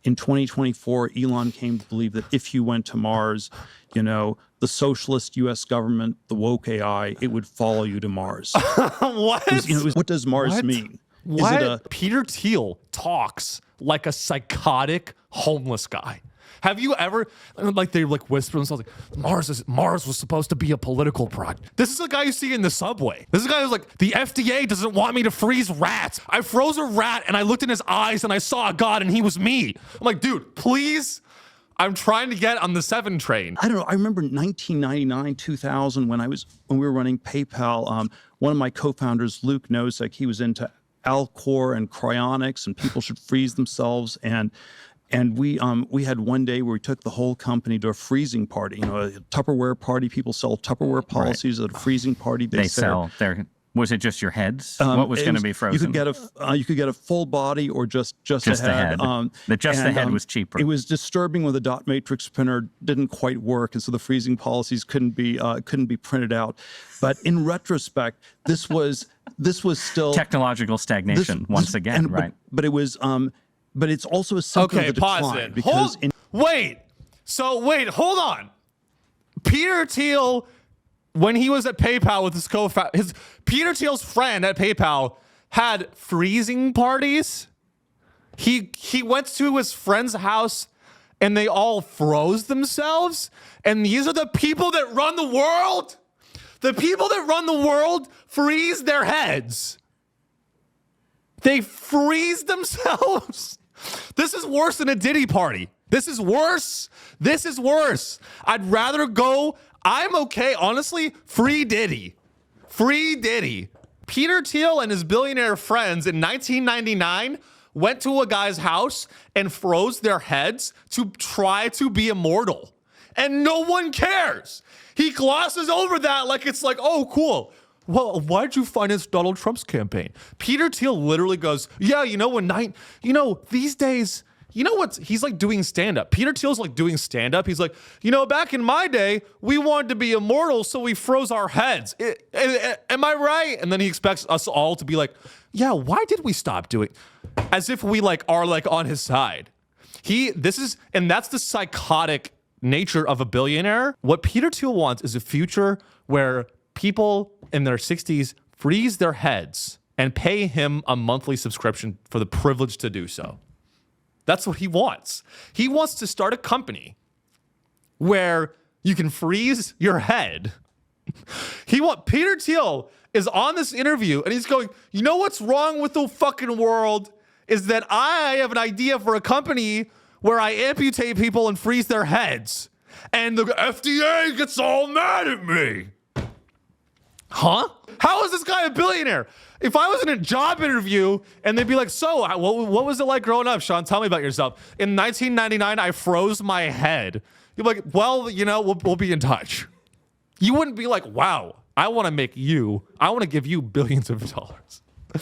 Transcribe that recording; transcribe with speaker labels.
Speaker 1: in 2024, Elon came to believe that if you went to Mars, the socialist U.S. government, the woke AI, it would follow you to Mars.
Speaker 2: What?
Speaker 1: What does Mars mean?
Speaker 2: What? Peter Thiel talks like a psychotic homeless guy. Have you ever, they whisper themselves, Mars was supposed to be a political project. This is a guy you see in the subway. This is a guy who's like, the FDA doesn't want me to freeze rats. I froze a rat and I looked in his eyes and I saw a god and he was me. I'm like, dude, please. I'm trying to get on the 7 train.
Speaker 1: I don't know. I remember 1999, 2000, when we were running PayPal. One of my co-founders, Luke Nosek, he was into Alcor and cryonics, and people should freeze themselves. And we had one day where we took the whole company to a freezing party. A Tupperware party. People sell Tupperware policies at a freezing party.
Speaker 3: They sell their. Was it just your heads? What was going to be frozen?
Speaker 1: You could get a full body or just a head.
Speaker 3: The head was cheaper.
Speaker 1: It was disturbing when the dot matrix printer didn't quite work, and so the freezing policies couldn't be printed out. But in retrospect, this was still
Speaker 3: technological stagnation once again, right?
Speaker 1: But it was. But it's also a symptom of the decline.
Speaker 2: Pause it. Wait, hold on. Peter Thiel, when he was at PayPal with his co-founder, Peter Thiel's friend at PayPal had freezing parties. He went to his friend's house and they all froze themselves. And these are the people that run the world. The people that run the world freeze their heads. They freeze themselves. This is worse than a Diddy party. This is worse. I'd rather go. I'm okay. Honestly, free Diddy. Peter Thiel and his billionaire friends in 1999 went to a guy's house and froze their heads to try to be immortal. And no one cares. He glosses over that like it's like, oh, cool. Well, why'd you finance Donald Trump's campaign? Peter Thiel literally goes, yeah, these days, he's like doing stand-up. Peter Thiel's like doing stand-up. He's like, back in my day, we wanted to be immortal, so we froze our heads. Am I right? And then he expects us all to be like, yeah, why did we stop doing? As if we are on his side. And that's the psychotic nature of a billionaire. What Peter Thiel wants is a future where people in their 60s freeze their heads and pay him a monthly subscription for the privilege to do so. That's what he wants. He wants to start a company where you can freeze your head. Peter Thiel is on this interview and he's going, what's wrong with the fucking world is that I have an idea for a company where I amputate people and freeze their heads. And the FDA gets all mad at me. Huh? How is this guy a billionaire? If I was in a job interview and they'd be like, so what was it like growing up, Sean? Tell me about yourself. In 1999, I froze my head. You're like, well, we'll be in touch. You wouldn't be like, wow, I want to give you billions of dollars.